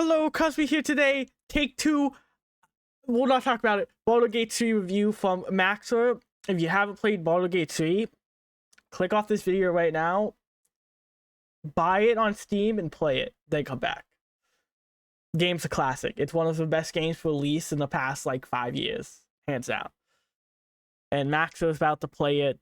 Hello, Cosby here today. Take two. We'll not talk about it. Baldur Gate 3 review from Mac0r. If you haven't played Baldur Gate 3, click off this video right now. Buy it on Steam and play it. Then come back. Game's a classic. It's one of the best games released in the past like 5 years, hands down. And Mac0r is about to play it,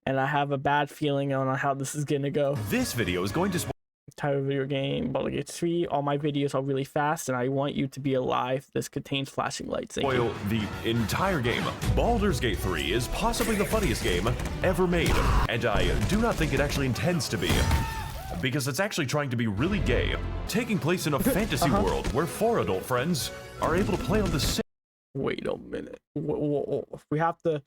and I have a bad feeling on how this is gonna go. This video is going to Type of your game, Baldur Gate 3. All my videos are really fast, and I want you to be alive. This contains flashing lights. spoil the entire game. Baldur's Gate 3 is possibly the funniest game ever made, and I do not think it actually intends to be, because it's actually trying to be really gay, taking place in a fantasy world where 4 adult friends are able to play on the same. Wait a minute. We have to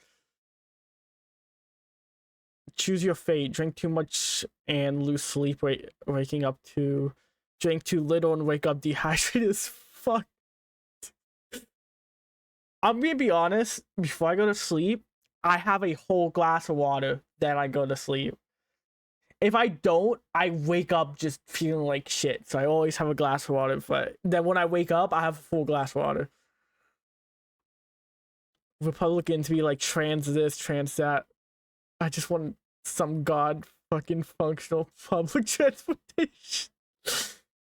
choose your fate. Drink too much and lose sleep, waking up to drink too little and wake up dehydrated as fuck. I'm gonna be honest, before I go to sleep, I have a whole glass of water, then I go to sleep. If I don't, I wake up just feeling like shit. So I always have a glass of water, but then when I wake up, I have a full glass of water. Republicans be like trans this, trans that. I just want some god fucking functional public transportation.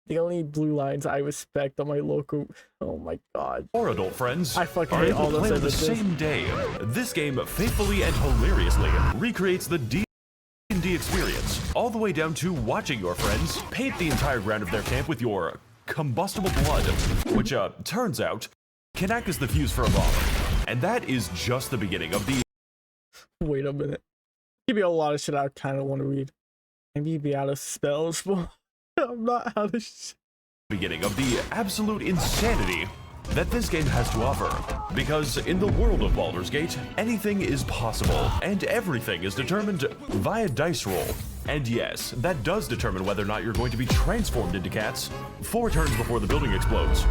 The only blue lines I respect on my local. Oh my god. 4 adult friends I fucking are hate able all to play those on the images. same day. This game faithfully and hilariously recreates the D&D experience, all the way down to watching your friends paint the entire ground of their camp with your combustible blood, which turns out can act as the fuse for a bomb. And that is just the beginning of the Wait a minute. Give me a lot of shit I kind of want to read. Maybe you'd be out of spells, but I'm not out of shit. beginning of the absolute insanity that this game has to offer. Because in the world of Baldur's Gate, anything is possible, and everything is determined via dice roll. And yes, that does determine whether or not you're going to be transformed into cats 4 turns before the building explodes.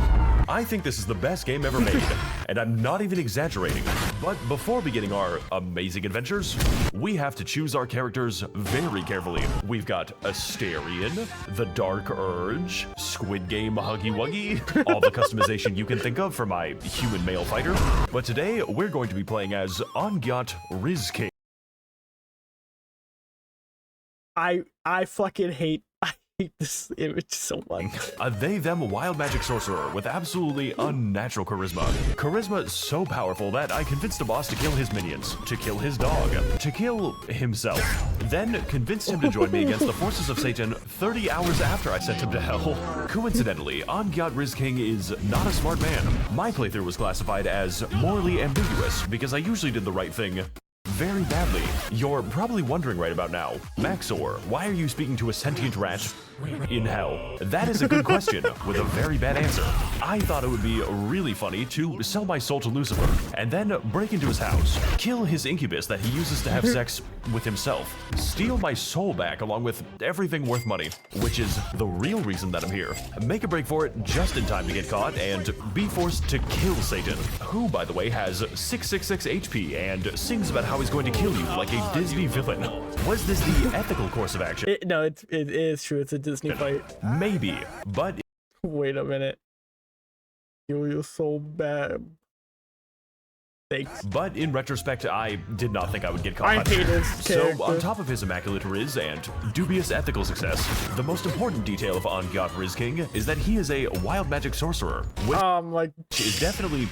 I think this is the best game ever made, and I'm not even exaggerating. But before beginning our amazing adventures, we have to choose our characters very carefully. We've got Asterion, the Dark Urge, Squid Game Huggy Wuggy, all the customization you can think of for my human male fighter. But today, we're going to be playing as Ongyat Rizking. I fucking hate this image so much. A they-them wild magic sorcerer with absolutely unnatural charisma. Charisma so powerful that I convinced the boss to kill his minions, to kill his dog, to kill himself, then convinced him to join me against the forces of Satan 30 hours after I sent him to hell. Coincidentally, Ongyat Rizking is not a smart man. My playthrough was classified as morally ambiguous because I usually did the right thing very badly. You're probably wondering right about now, Mac0r, why are you speaking to a sentient rat in hell? That is a good question with a very bad answer. I thought it would be really funny to sell my soul to Lucifer and then break into his house, kill his incubus that he uses to have sex with himself, steal my soul back along with everything worth money, which is the real reason that I'm here, make a break for it just in time to get caught and be forced to kill Satan, who by the way has 666 HP and sings about how he's going to kill you like a Disney villain. Was this the ethical course of action? No, it is true. It's a Disney fight. Maybe, but Wait a minute. You're so bad. Thanks. But in retrospect, I did not think I would get caught. I hate his character. So, on top of his immaculate riz and dubious ethical success, the most important detail of Ongyat Rizking is that he is a wild magic sorcerer, which Like is definitely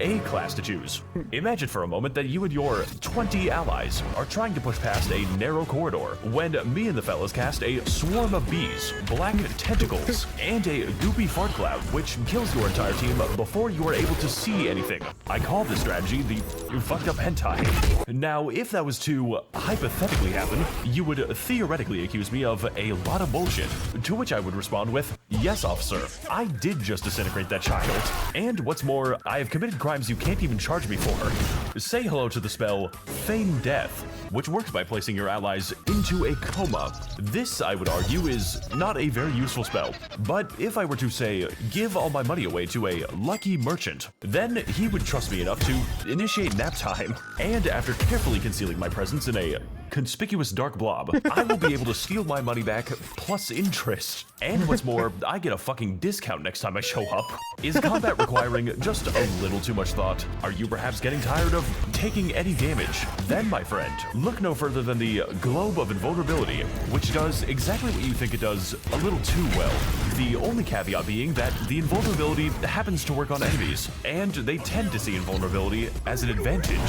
a class to choose. Imagine for a moment that you and your 20 allies are trying to push past a narrow corridor when me and the fellas cast a swarm of bees, black tentacles, and a goopy fart cloud which kills your entire team before you are able to see anything. I call this strategy the fucked up hentai. Now, if that was to hypothetically happen, you would theoretically accuse me of a lot of bullshit, to which I would respond with, yes, officer, I did just disintegrate that child. And what's more, I have committed crimes you can't even charge me for. Say hello to the spell Feign Death, which works by placing your allies into a coma. This, I would argue, is not a very useful spell. But if I were to say, give all my money away to a lucky merchant, then he would trust me enough to initiate nap time. And after carefully concealing my presence in a conspicuous dark blob, I will be able to steal my money back plus interest. And what's more, I get a fucking discount next time I show up. Is combat requiring just a little too much thought? Are you perhaps getting tired of taking any damage? Then, my friend, look no further than the Globe of Invulnerability, which does exactly what you think it does a little too well. The only caveat being that the invulnerability happens to work on enemies, and they tend to see invulnerability as an advantage,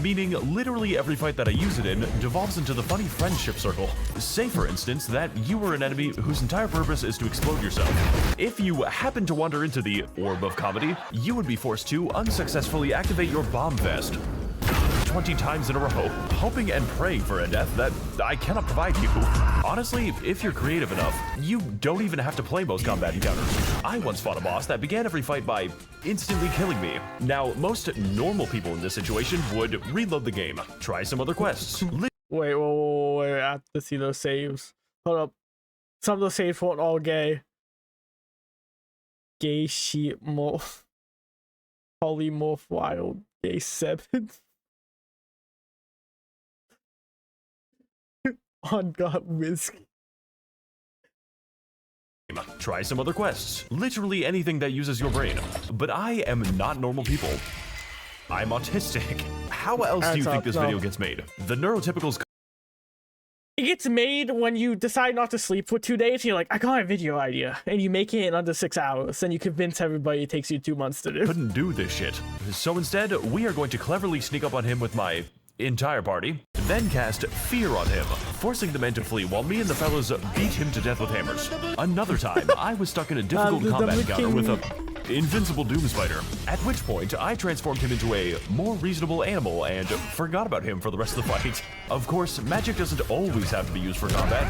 meaning literally every fight that I use it in devolves into the funny friendship circle. Say, for instance, that you were an enemy whose entire purpose is to explode yourself. If you happen to wander into the Orb of Comedy, you would be forced to unsuccessfully activate your bomb vest 20 times in a row, hoping and praying for a death that I cannot provide you. Honestly, if you're creative enough, you don't even have to play most combat encounters. I once fought a boss that began every fight by instantly killing me. Now, most normal people in this situation would reload the game, try some other quests. Wait, I have to see those saves. Hold up. Some of those saves weren't all gay. Gay sheep morph. Polymorph wild. Gay 7. On God whiskey. Try some other quests. Literally anything that uses your brain. But I am not normal people. I'm autistic. How else do you think this video gets made? The neurotypicals. It gets made when you decide not to sleep for 2 days. And you're like, I got a video idea, and you make it in under 6 hours. And you convince everybody it takes you 2 months to do. Couldn't do this shit. So instead, we are going to cleverly sneak up on him with my entire party, then cast Fear on him, forcing the men to flee while me and the fellas beat him to death with hammers. Another time, I was stuck in a difficult combat encounter with a invincible doom spider, at which point I transformed him into a more reasonable animal and forgot about him for the rest of the fight. Of course, magic doesn't always have to be used for combat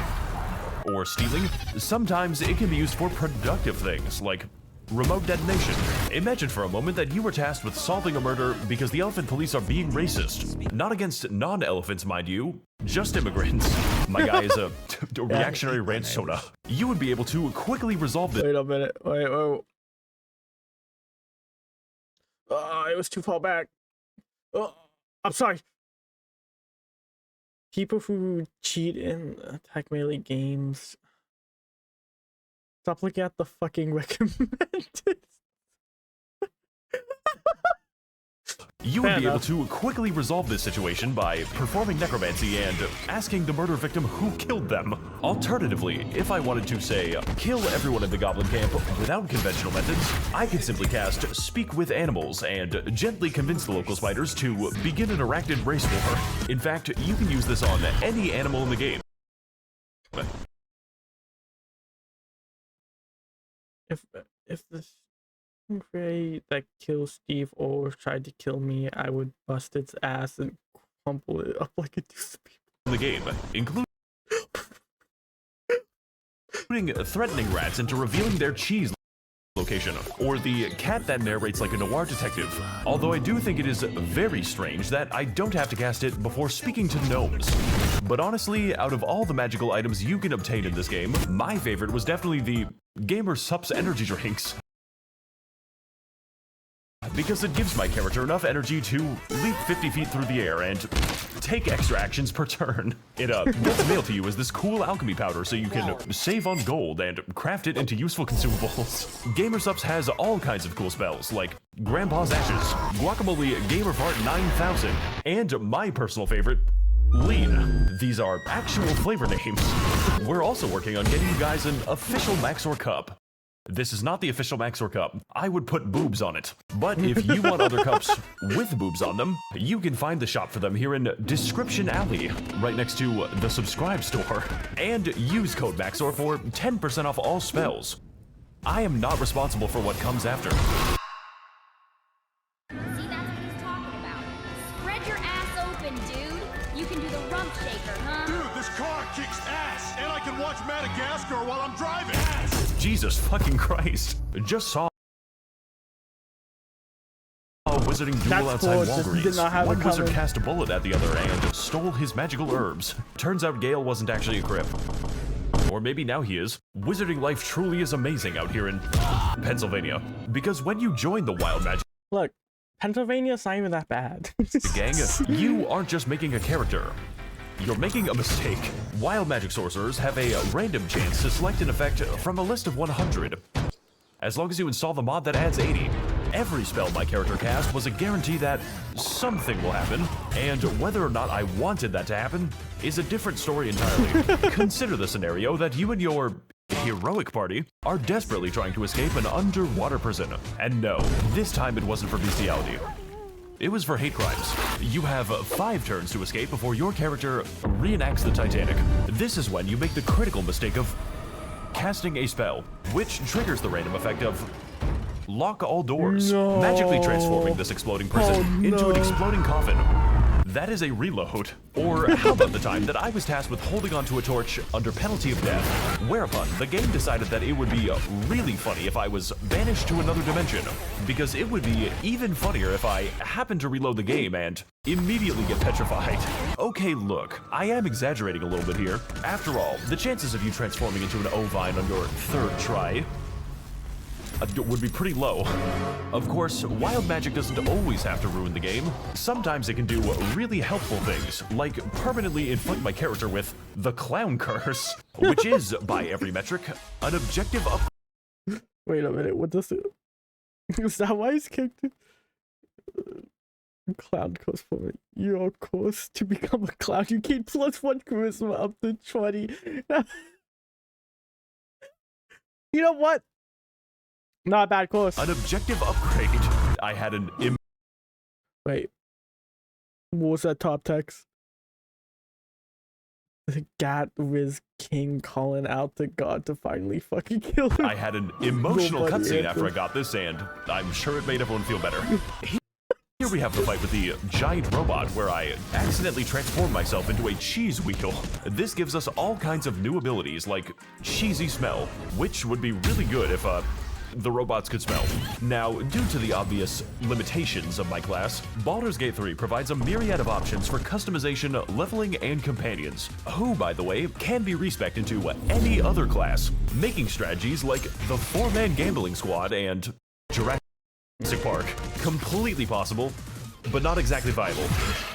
or stealing. Sometimes it can be used for productive things like remote detonation. Imagine for a moment that you were tasked with solving a murder because the elephant police are being racist. Not against non-elephants, mind you, just immigrants. My guy is a reactionary ranch soda. You would be able to quickly resolve this. Wait a minute. Wait. It was too far back. I'm sorry. People who cheat in attack melee games. Stop looking at the fucking recommended. You would be able to quickly resolve this situation by performing necromancy and asking the murder victim who killed them. Alternatively, if I wanted to, say, kill everyone in the goblin camp without conventional methods, I could simply cast Speak with Animals and gently convince the local spiders to begin an arachnid race war. In fact, you can use this on any animal in the game. If the Ray that kills Steve or tried to kill me, I would bust its ass and crumple it up like it used to be. In the game, including threatening rats into revealing their cheese location, or the cat that narrates like a noir detective. Although I do think it is very strange that I don't have to cast it before speaking to gnomes. But honestly, out of all the magical items you can obtain in this game, my favorite was definitely the Gamer Sups energy drinks, because it gives my character enough energy to leap 50 feet through the air and take extra actions per turn. It gets mailed to you as this cool alchemy powder so you can save on gold and craft it into useful consumables. Gamer Sups has all kinds of cool spells like Grandpa's Ashes, Guacamole Gamer Fart 9000, and my personal favorite, Lean. These are actual flavor names. We're also working on getting you guys an official Mac0r cup. This is not the official Mac0r cup. I would put boobs on it. But if you want other cups with boobs on them, you can find the shop for them here in Description Alley, right next to the subscribe store. And use code Mac0r for 10% off all spells. I am not responsible for what comes after. See, that's what he's talking about. Spread your ass open, dude. You can do the rump shaker, huh? Dude, this car kicks ass, and I can watch Madagascar while I'm driving. Ass. Jesus fucking Christ. Just saw a wizarding duel outside Walgreens. One wizard cast a bullet at the other and stole his magical herbs. Turns out Gale wasn't actually a crip. Or maybe now he is. Wizarding life truly is amazing out here in Pennsylvania. Because when you join the Wild Magic... Look, Pennsylvania's not even that bad. gang, you aren't just making a character. You're making a mistake. Wild magic sorcerers have a random chance to select an effect from a list of 100. As long as you install the mod that adds 80. Every spell my character cast was a guarantee that something will happen, and whether or not I wanted that to happen is a different story entirely. Consider the scenario that you and your heroic party are desperately trying to escape an underwater prison. And no, this time it wasn't for bestiality. It was for hate crimes. You have 5 turns to escape before your character reenacts the Titanic. This is when you make the critical mistake of casting a spell, which triggers the random effect of lock all doors, magically transforming this exploding prison into an exploding coffin. That is a reload. Or how about the time that I was tasked with holding onto a torch under penalty of death, whereupon the game decided that it would be really funny if I was banished to another dimension, because it would be even funnier if I happened to reload the game and immediately get petrified. Okay, look, I am exaggerating a little bit here. After all, the chances of you transforming into an ovine on your 3rd try would be pretty low. Of course, wild magic doesn't always have to ruin the game. Sometimes it can do really helpful things, like permanently inflict my character with the clown curse, which is, by every metric, an objective up. Wait a minute, what does it? Is that why he's kicked? Clown curse for it. Your course to become a clown, you gain +1 charisma up to 20. You know what? Not a bad course. An objective upgrade. I had an Wait. What was that top text? The Gat Riz King calling out to God to finally fucking kill him. I had an emotional Nobody cutscene answered. after I got this, and I'm sure it made everyone feel better. Here we have the fight with the giant robot, where I accidentally transformed myself into a cheese wheel. This gives us all kinds of new abilities, like cheesy smell, which would be really good if, the robots could smell. Now, due to the obvious limitations of my class, Baldur's Gate 3 provides a myriad of options for customization, leveling, and companions, who, by the way, can be respec'd into any other class, making strategies like the 4-man gambling squad and Jurassic Park completely possible, but not exactly viable.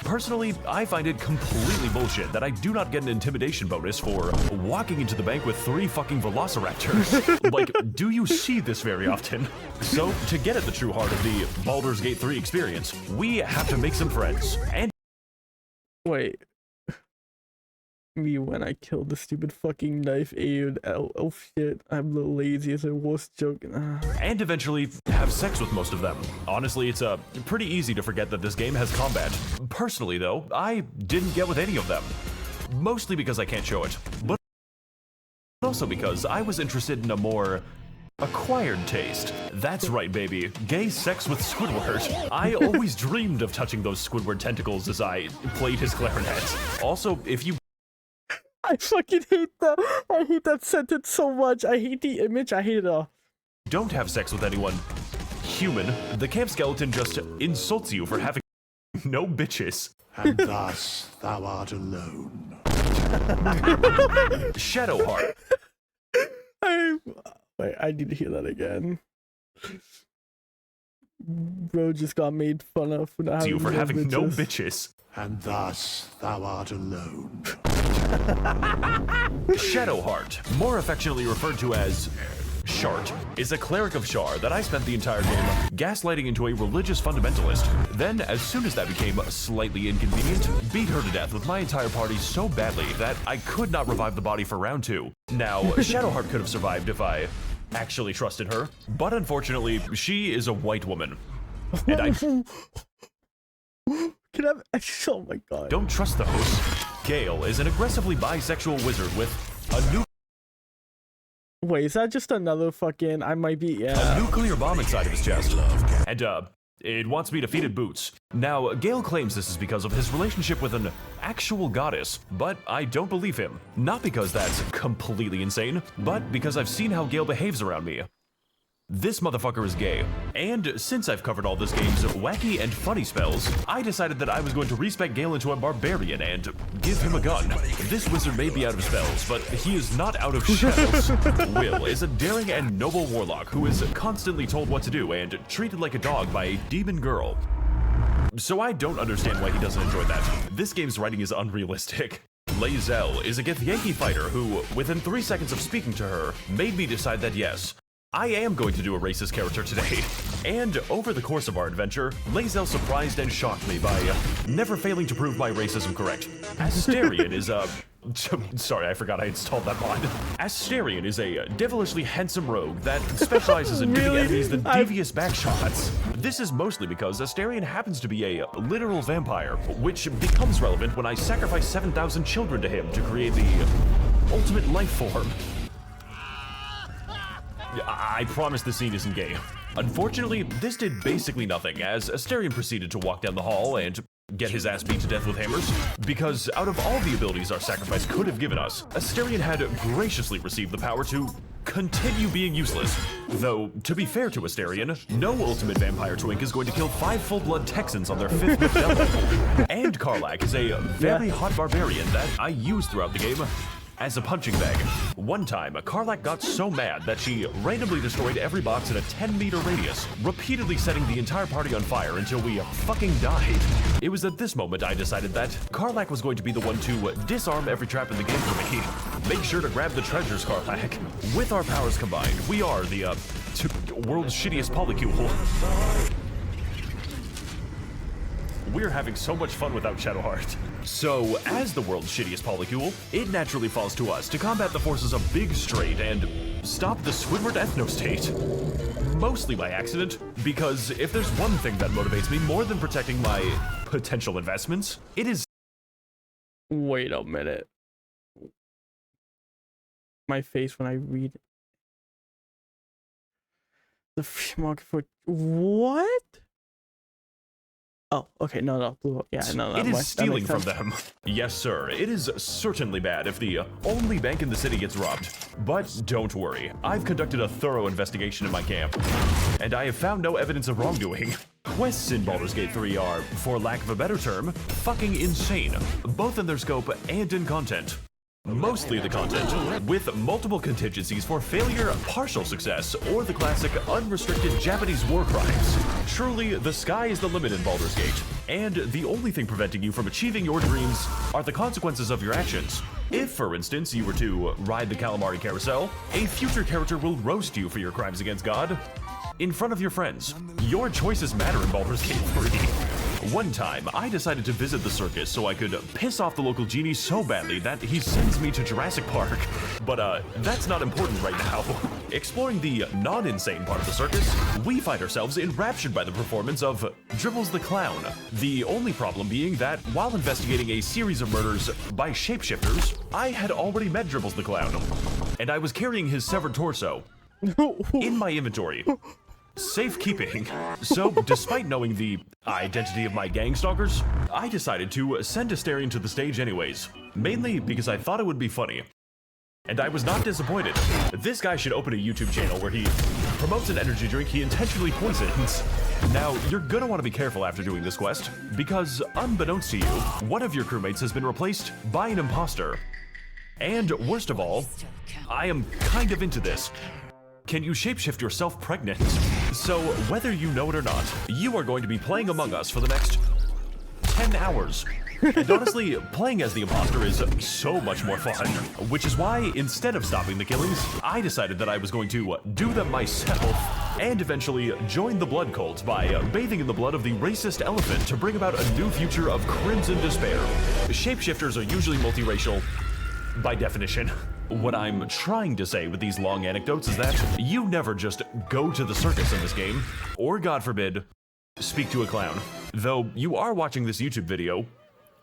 Personally, I find it completely bullshit that I do not get an intimidation bonus for walking into the bank with 3 fucking velociraptors. Like, do you see this very often? So, to get at the true heart of the Baldur's Gate 3 experience, we have to make some friends. And Wait. Me when I killed the stupid fucking knife aimed elf shit. I'm a little lazy as a worst joke. and eventually have sex with most of them. Honestly, it's pretty easy to forget that this game has combat. Personally, though, I didn't get with any of them. Mostly because I can't show it, but also because I was interested in a more acquired taste. That's right, baby. Gay sex with Squidward. I always dreamed of touching those Squidward tentacles as I played his clarinet. Also, if you I fucking hate that. I hate that sentence so much. I hate the image. I hate it all. don't have sex with anyone human, the camp skeleton just insults you for having no bitches. And thus thou art alone. Shadowheart. Wait, I need to hear that again. Bro just got made fun of for not having You for having no bitches. bitches. And thus thou art alone. Shadowheart, more affectionately referred to as Shart, is a cleric of Shar that I spent the entire game gaslighting into a religious fundamentalist. Then, as soon as that became slightly inconvenient, beat her to death with my entire party so badly that I could not revive the body for round 2. Now, Shadowheart could have survived if I actually trusted her, but unfortunately, she is a white woman. And I Can I? Oh my god. don't trust those. Gale is an aggressively bisexual wizard with a Wait, is that just another fucking? I might be. Yeah. nuclear bomb inside of his chest. And, it wants me to feed it boots. Now, Gale claims this is because of his relationship with an actual goddess, but I don't believe him. Not because that's completely insane, but because I've seen how Gale behaves around me. This motherfucker is gay. And since I've covered all this game's wacky and funny spells, I decided that I was going to respec Gale into a barbarian and give him a gun. This wizard may be out of spells, but he is not out of shadows. Will is a daring and noble warlock who is constantly told what to do and treated like a dog by a demon girl. So I don't understand why he doesn't enjoy that. This game's writing is unrealistic. Lae'zel is a Githyanki fighter who, within 3 seconds of speaking to her, made me decide that yes, I am going to do a racist character today. And over the course of our adventure, Lae'zel surprised and shocked me by never failing to prove my racism correct. Asterion is a... Sorry, I forgot I installed that mod. Asterion is a devilishly handsome rogue that specializes in giving enemies the devious backshots. This is mostly because Asterion happens to be a literal vampire, which becomes relevant when I sacrifice 7,000 children to him to create the ultimate life form. I promise the scene isn't gay. Unfortunately, this did basically nothing, as Asterion proceeded to walk down the hall and get his ass beat to death with hammers, because out of all the abilities our sacrifice could have given us, Asterion had graciously received the power to continue being useless. Though, to be fair to Asterion, no ultimate vampire twink is going to kill 5 full-blood Texans on their 5th level. And Karlach is a very hot barbarian that I use throughout the game as a punching bag. One time, Karlach got so mad that she randomly destroyed every box in a 10-meter radius, repeatedly setting the entire party on fire until we fucking died. It was at this moment I decided that Karlach was going to be the one to disarm every trap in the game for me. Make sure to grab the treasures, Karlach. With our powers combined, we are the world's shittiest polycule. We're having so much fun without Shadowheart. So, as the world's shittiest polycule, it naturally falls to us to combat the forces of Big Straight and stop the Squidward ethno-state. Mostly by accident, because if there's one thing that motivates me more than protecting my potential investments, it is... Wait a minute. My face when I read the free market for... What? Oh, okay, no, yeah, no, it is stealing from them. Yes, sir, it is certainly bad if the only bank in the city gets robbed. But don't worry, I've conducted a thorough investigation in my camp, and I have found no evidence of wrongdoing. Quests in Baldur's Gate 3 are, for lack of a better term, fucking insane, both in their scope and in content. Mostly the content, with multiple contingencies for failure, partial success, or the classic unrestricted Japanese war crimes. Truly, the sky is the limit in Baldur's Gate, and the only thing preventing you from achieving your dreams are the consequences of your actions. If, for instance, you were to ride the calamari carousel, a future character will roast you for your crimes against God in front of your friends. Your choices matter in Baldur's Gate 3. One time, I decided to visit the circus so I could piss off the local genie so badly that he sends me to Jurassic Park. But that's not important right now. Exploring the non-insane part of the circus, we find ourselves enraptured by the performance of Dribbles the Clown. The only problem being that while investigating a series of murders by shapeshifters, I had already met Dribbles the Clown, and I was carrying his severed torso in my inventory. Safekeeping. So, despite knowing the identity of my gang stalkers, I decided to send Asterion to the stage anyways. Mainly because I thought it would be funny. And I was not disappointed. This guy should open a YouTube channel where he promotes an energy drink he intentionally poisons. Now, you're gonna want to be careful after doing this quest, because unbeknownst to you, one of your crewmates has been replaced by an imposter. And worst of all, I am kind of into this. Can you shapeshift yourself pregnant? So, whether you know it or not, you are going to be playing Among Us for the next 10 hours. And honestly, playing as the imposter is so much more fun. Which is why, instead of stopping the killings, I decided that I was going to do them myself, and eventually join the blood cult by bathing in the blood of the racist elephant to bring about a new future of crimson despair. Shapeshifters are usually multiracial, by definition. What I'm trying to say with these long anecdotes is that you never just go to the circus in this game, or God forbid, speak to a clown. Though you are watching this YouTube video,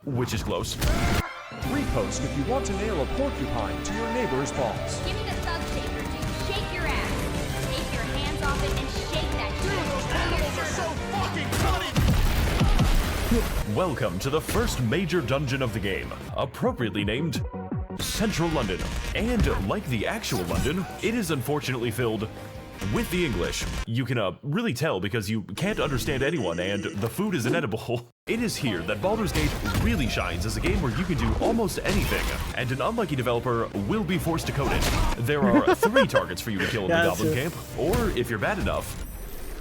which is close. Repost if you want to nail a porcupine to your neighbor's balls. Give me the thug shaker, dude. Shake your ass. Take your hands off it and shake that shit. Those animals are so fucking funny! Welcome to the first major dungeon of the game, appropriately named Central London. And like the actual London, it is unfortunately filled with the English. You can really tell because you can't understand anyone and the food is inedible. It is here that Baldur's Gate really shines as a game where you can do almost anything, and an unlucky developer will be forced to code it. There are 3 targets for you to kill in the Goblin Camp, or if you're bad enough,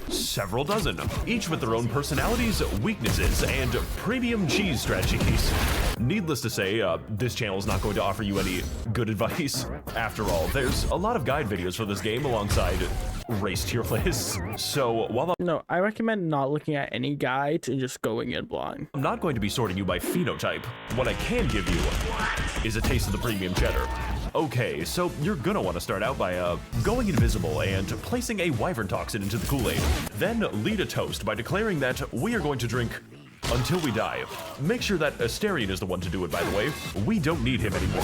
several dozen, each with their own personalities, weaknesses, and premium cheese strategies. Needless to say, this channel is not going to offer you any good advice. After all, there's a lot of guide videos for this game alongside race tier lists. So while No, I recommend not looking at any guides and just going in blind. I'm not going to be sorting you by phenotype, what I can give you is a taste of the premium cheddar. Okay, so you're gonna want to start out by going invisible and placing a wyvern toxin into the Kool-Aid. Then lead a toast by declaring that we are going to drink until we die. Make sure that Asterion is the one to do it, by the way. We don't need him anymore.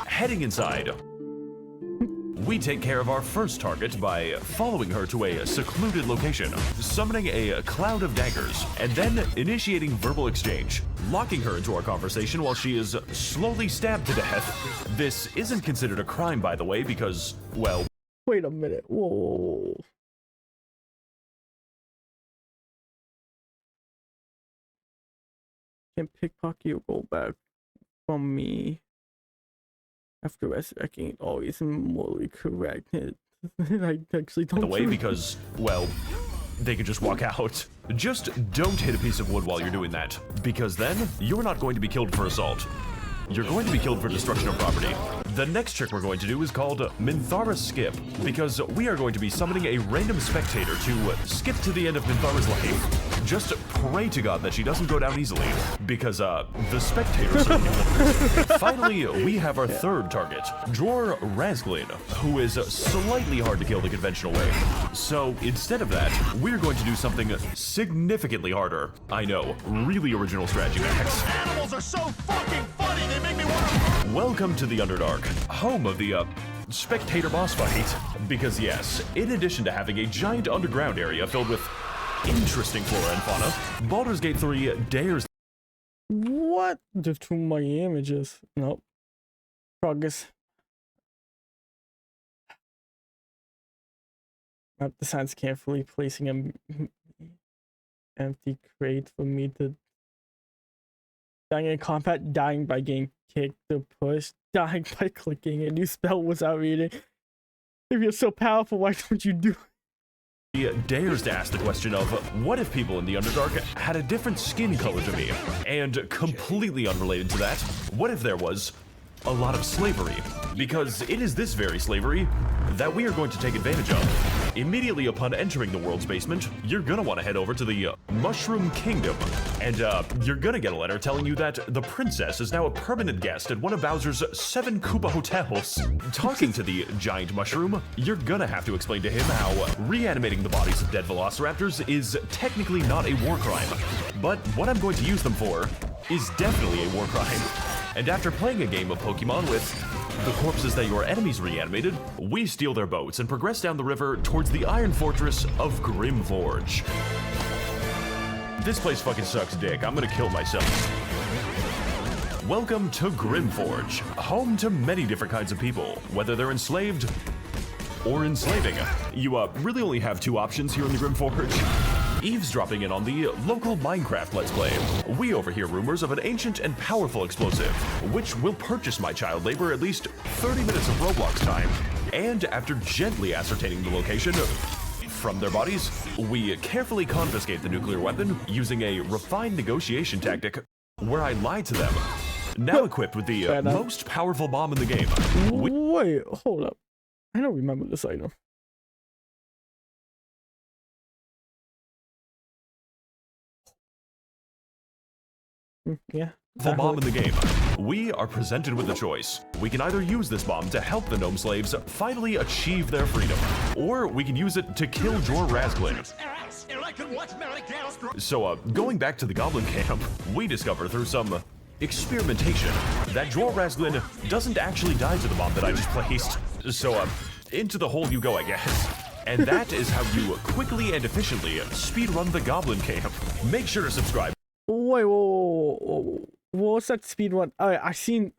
Heading inside, we take care of our first target by following her to a secluded location, summoning a cloud of daggers, and then initiating verbal exchange, locking her into our conversation while she is slowly stabbed to death. This isn't considered a crime, by the way, because, well... Wait a minute. Whoa. Can pickpocket or go back from me after resurrecting always morally correct. I actually don't. The way, because, well, they can just walk out. Just don't hit a piece of wood while you're doing that, because then you're not going to be killed for assault. You're going to be killed for destruction of property. The next trick we're going to do is called Minthara's Skip, because we are going to be summoning a random spectator to skip to the end of Minthara's life. Just pray to God that she doesn't go down easily, because the spectator certainly won't. Finally, we have our third target, Dror Razglin, who is slightly hard to kill the conventional way. So instead of that, we're going to do something significantly harder. I know, really original strategy, Max. Animals are so fucking funny, they make me want to... Welcome to the Underdark, home of the, spectator boss fight. Because yes, in addition to having a giant underground area filled with interesting flora and fauna, Baldur's Gate 3 dares... What? The too many images. Nope. Progress. Map the signs carefully, placing an empty crate for me to... Dying in combat, dying by getting kicked to push, dying by clicking a new spell without reading. If you're so powerful, why don't you do it? He dares to ask the question of, what if people in the Underdark had a different skin color to me? And completely unrelated to that, what if there was a lot of slavery? Because it is this very slavery that we are going to take advantage of. Immediately upon entering the world's basement, you're gonna want to head over to the Mushroom Kingdom. And you're gonna get a letter telling you that the princess is now a permanent guest at one of Bowser's 7 Koopa hotels. Talking to the giant mushroom, you're gonna have to explain to him how reanimating the bodies of dead velociraptors is technically not a war crime. But what I'm going to use them for is definitely a war crime. And after playing a game of Pokemon with the corpses that your enemies reanimated, we steal their boats and progress down the river towards the Iron Fortress of Grimforge. This place fucking sucks dick. I'm gonna kill myself. Welcome to Grimforge, home to many different kinds of people, whether they're enslaved or enslaving. You really only have 2 options here in the Grimforge. Eavesdropping in on the local Minecraft Let's Play. We overhear rumors of an ancient and powerful explosive, which will purchase my child labor at least 30 minutes of Roblox time. And after gently ascertaining the location from their bodies, we carefully confiscate the nuclear weapon using a refined negotiation tactic where I lie to them. Now equipped with the most powerful bomb in the game. Wait, hold up. I don't remember this item. Yeah. The bomb in the game. We are presented with a choice. We can either use this bomb to help the gnome slaves finally achieve their freedom, or we can use it to kill Dror Razglin. So, going back to the goblin camp, we discover through some experimentation that Dror Razglin doesn't actually die to the bomb that I just placed. So, into the hole you go, I guess. And that is how you quickly and efficiently speedrun the goblin camp. Make sure to subscribe. Wait, whoa. What's that speed one? I seen.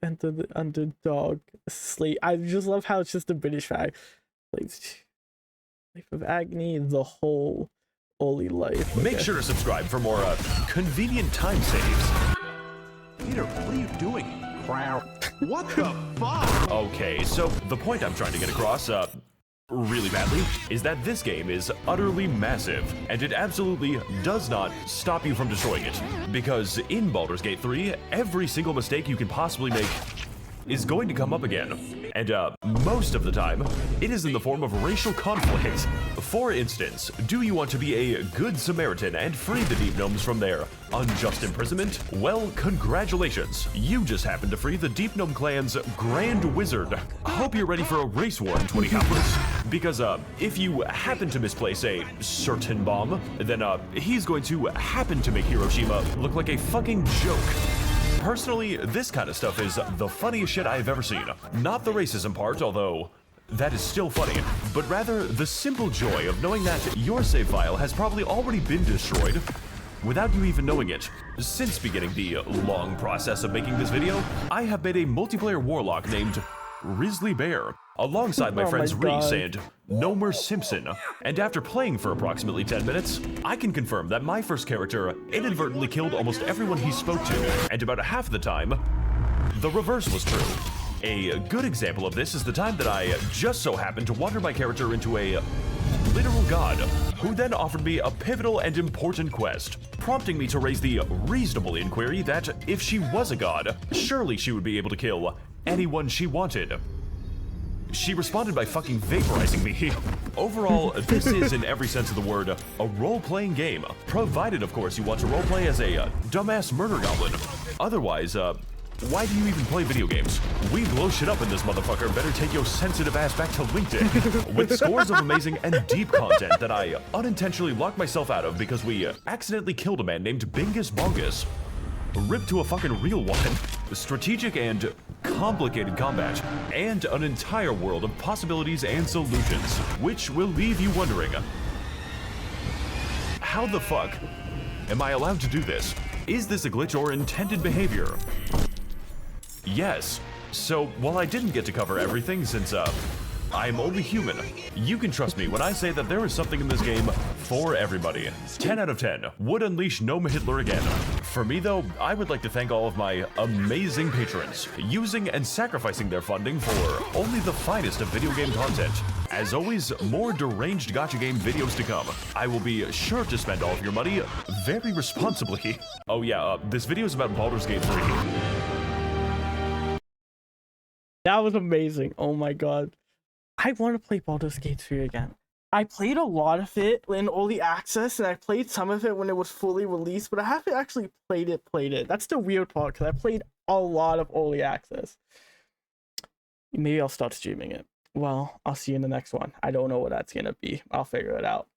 Enter the underdog slave. I just love how it's just a British flag. Life of agony, the whole holy life. Okay. Make sure to subscribe for more convenient time saves. Peter, what are you doing? What the fuck? Okay, so the point I'm trying to get across, really badly, is that this game is utterly massive, and it absolutely does not stop you from destroying it. Because in Baldur's Gate 3, every single mistake you can possibly make is going to come up again. And most of the time, it is in the form of racial conflict. For instance, do you want to be a good Samaritan and free the Deep Gnomes from their unjust imprisonment? Well, congratulations. You just happened to free the Deep Gnome clan's Grand Wizard. Hope you're ready for a race war in 20 hours. Because if you happen to misplace a certain bomb, then he's going to happen to make Hiroshima look like a fucking joke. Personally, this kind of stuff is the funniest shit I've ever seen. Not the racism part, although that is still funny, but rather the simple joy of knowing that your save file has probably already been destroyed without you even knowing it. Since beginning the long process of making this video, I have made a multiplayer warlock named Grizzly Bear, alongside my Oh friends my God. Reese and Nomer Simpson. And after playing for approximately 10 minutes, I can confirm that my first character inadvertently killed almost everyone he spoke to, and about half the time, the reverse was true. A good example of this is the time that I just so happened to wander my character into a literal god, who then offered me a pivotal and important quest, prompting me to raise the reasonable inquiry that if she was a god, surely she would be able to kill anyone she wanted. She responded by fucking vaporizing me. Overall, this is, in every sense of the word, a role-playing game, provided, of course, you want to roleplay as a dumbass murder goblin. Otherwise, why do you even play video games? We blow shit up in this motherfucker. Better take your sensitive ass back to LinkedIn. With scores of amazing and deep content that I unintentionally locked myself out of because we accidentally killed a man named Bingus Bongus. Ripped to a fucking real one. Strategic and complicated combat, and an entire world of possibilities and solutions, which will leave you wondering, how the fuck am I allowed to do this? Is this a glitch or intended behavior? Yes. So, while I didn't get to cover everything since, I'm only human, you can trust me when I say that there is something in this game for everybody. 10 out of 10. Would unleash Gnome Hitler again. For me though, I would like to thank all of my amazing patrons, using and sacrificing their funding for only the finest of video game content. As always, more deranged gacha game videos to come. I will be sure to spend all of your money very responsibly. Oh yeah, this video is about Baldur's Gate 3. That was amazing. Oh my God. I want to play Baldur's Gate 3 again. I played a lot of it in early access, and I played some of it when it was fully released, but I haven't actually played it. That's the weird part, because I played a lot of early access. Maybe I'll start streaming it. Well, I'll see you in the next one. I don't know what that's going to be. I'll figure it out.